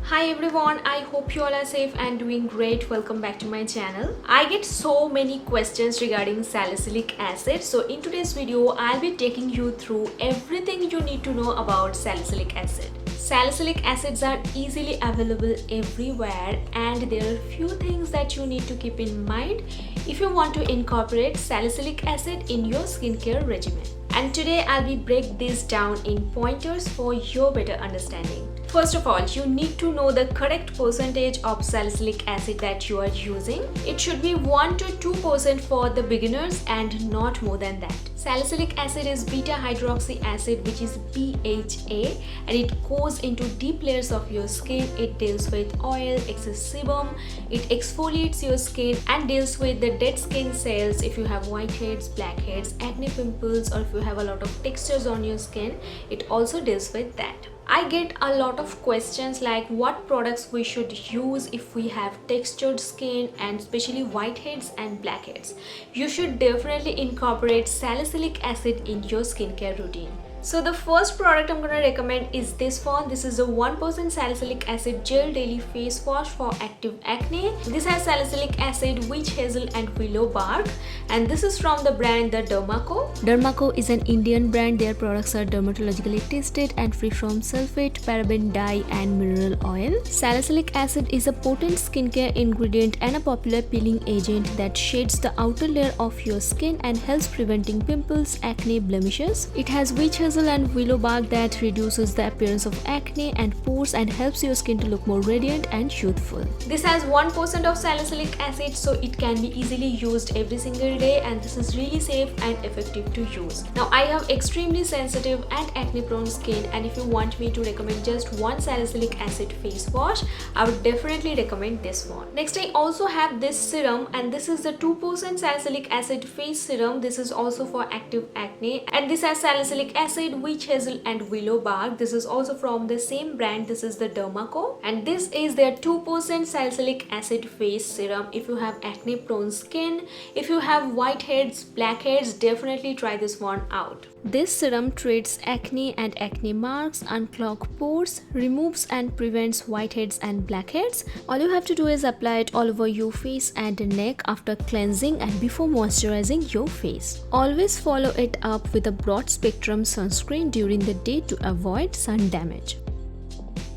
Hi everyone, I hope you all are safe and doing great. Welcome back to my channel. I get so many questions regarding salicylic acid. So in today's video, I'll be taking you through everything you need to know about salicylic acid. Salicylic acids are easily available everywhere and there are few things that you need to keep in mind if you want to incorporate salicylic acid in your skincare regimen. And today I'll be break this down in pointers for your better understanding. First of all, you need to know the correct percentage of salicylic acid that you are using. It should be 1 to 2% for the beginners and not more than that. Salicylic acid is beta hydroxy acid, which is BHA, and it goes into deep layers of your skin. It deals with oil, excess sebum, it exfoliates your skin and deals with the dead skin cells if you have whiteheads, blackheads, acne pimples, or if you have a lot of textures on your skin. It also deals with that. I get a lot of questions like what products we should use if we have textured skin and especially whiteheads and blackheads. You should definitely incorporate salicylic acid in your skincare routine. So the first product I'm going to recommend is this one. This is a 1% salicylic acid gel daily face wash for active acne. This has salicylic acid, witch hazel and willow bark, and this is from the brand the DermaCo. DermaCo is an Indian brand. Their products are dermatologically tested and free from sulfate, paraben, dye and mineral oil. Salicylic acid is a potent skincare ingredient and a popular peeling agent that shades the outer layer of your skin and helps preventing pimples, acne, blemishes. It has witch hazel and willow bark that reduces the appearance of acne and pores and helps your skin to look more radiant and youthful. This has 1% of salicylic acid, so it can be easily used every single day, and this is really safe and effective to use. Now I have extremely sensitive and acne prone skin, and if you want me to recommend just one salicylic acid face wash, I would definitely recommend this one. Next, I also have this serum, and this is the 2% salicylic acid face serum. This is also for active acne, and this has salicylic acid, witch hazel and willow bark. This is also from the same brand. This is the DermaCo, and this is their 2% salicylic acid face serum. If you have acne prone skin, if you have whiteheads, blackheads, definitely try this one out. This serum treats acne and acne marks, unclogs pores, removes and prevents whiteheads and blackheads. All you have to do is apply it all over your face and neck after cleansing and before moisturizing your face. Always follow it up with a broad spectrum sunscreen during the day to avoid sun damage.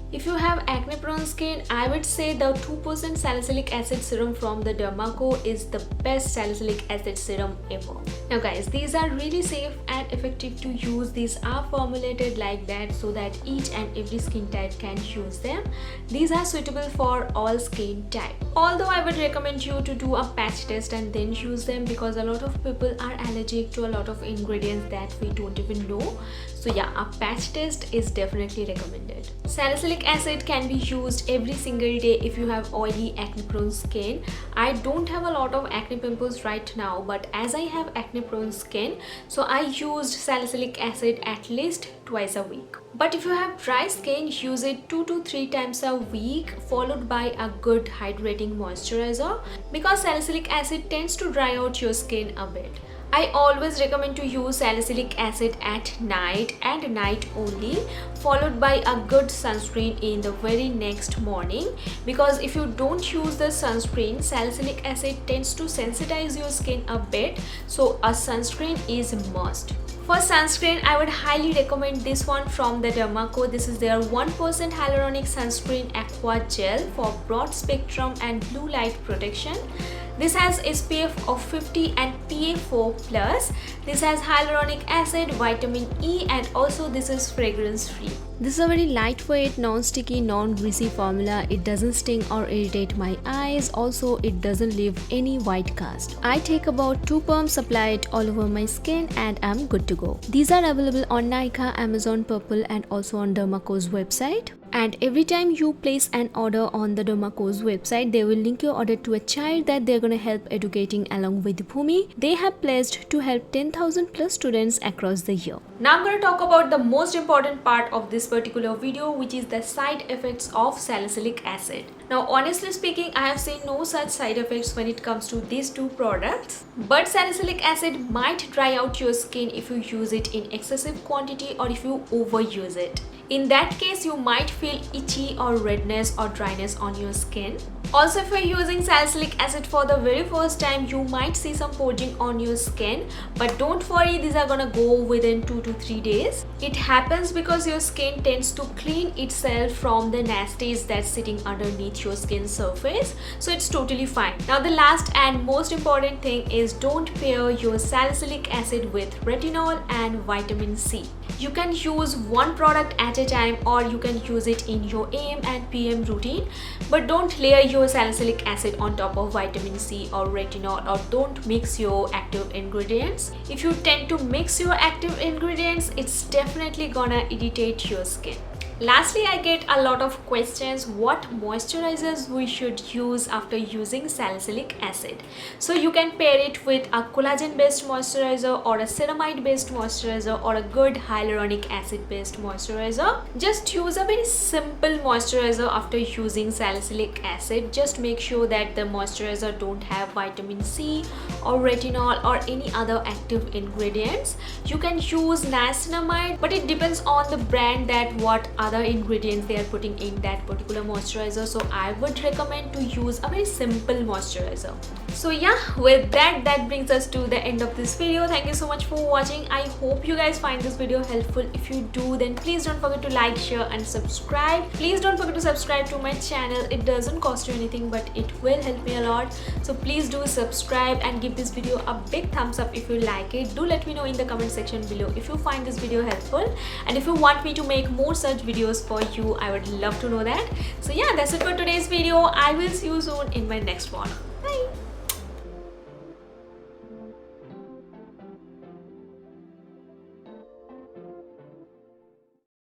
If you have acne prone skin, I would say the 2% salicylic acid serum from the DermaCo is the best salicylic acid serum ever. Now guys, these are really safe and effective to use. These are formulated like that so that each and every skin type can use them. These are suitable for all skin type. Although I would recommend you to do a patch test and then use them, because a lot of people are allergic to a lot of ingredients that we don't even know. So yeah, a patch test is definitely recommended. Salicylic acid can be used every single day if you have oily acne prone skin. I don't have a lot of acne pimples right now, but as I have acne prone skin, so I used salicylic acid at least twice a week. But if you have dry skin, use it 2 to 3 times a week, followed by a good hydrating moisturizer, because salicylic acid tends to dry out your skin a bit. I always recommend to use salicylic acid at night and night only, followed by a good sunscreen in the very next morning, because if you don't use the sunscreen, salicylic acid tends to sensitize your skin a bit, so a sunscreen is a must. For sunscreen, I would highly recommend this one from the DermaCo. This is their 1% Hyaluronic Sunscreen Aqua Gel for broad spectrum and blue light protection. This has SPF of 50 and PA4+. This has hyaluronic acid, vitamin E, and also this is fragrance free. This is a very lightweight, non-sticky, non-greasy formula. It doesn't sting or irritate my eyes. Also, it doesn't leave any white cast. I take about 2 pumps, apply it all over my skin, and I'm good to go. These are available on Nykaa, Amazon, Purple, and also on DermaCo's website. And every time you place an order on the DermaCo's website, they will link your order to a child that they're going to help educating along with Bhumi. They have pledged to help 10,000 plus students across the year. Now I'm going to talk about the most important part of this particular video, which is the side effects of salicylic acid. Now honestly speaking, I have seen no such side effects when it comes to these two products, but salicylic acid might dry out your skin if you use it in excessive quantity or if you overuse it. In that case, you might feel itchy or redness or dryness on your skin. Also, if you're using salicylic acid for the very first time, you might see some purging on your skin, but don't worry, these are gonna go within 2 to 3 days. It happens because your skin tends to clean itself from the nasties that's sitting underneath your skin surface, so it's totally fine. Now the last and most important thing is don't pair your salicylic acid with retinol and vitamin C. You can use one product at a time, or you can use it in your AM and PM routine, but don't layer your salicylic acid on top of vitamin C or retinol, or don't mix your active ingredients. If you tend to mix your active ingredients, it's definitely gonna irritate your skin. Lastly, I get a lot of questions what moisturizers we should use after using salicylic acid. So you can pair it with a collagen based moisturizer or a ceramide based moisturizer or a good hyaluronic acid based moisturizer. Just use a very simple moisturizer after using salicylic acid. Just make sure that the moisturizer don't have vitamin C or retinol or any other active ingredients. You can use niacinamide, but it depends on the brand that what other ingredients they are putting in that particular moisturizer. So I would recommend to use a very simple moisturizer. So yeah, with that brings us to the end of this video. Thank you so much for watching. I hope you guys find this video helpful. If you do, then please don't forget to like, share and subscribe. Please don't forget to subscribe to my channel. It doesn't cost you anything, but it will help me a lot. So please do subscribe and give this video a big thumbs up if you like it. Do let me know in the comment section below if you find this video helpful, and if you want me to make more such videos for you, I would love to know that. So yeah, that's it for today's video. I will see you soon in my next one. Bye.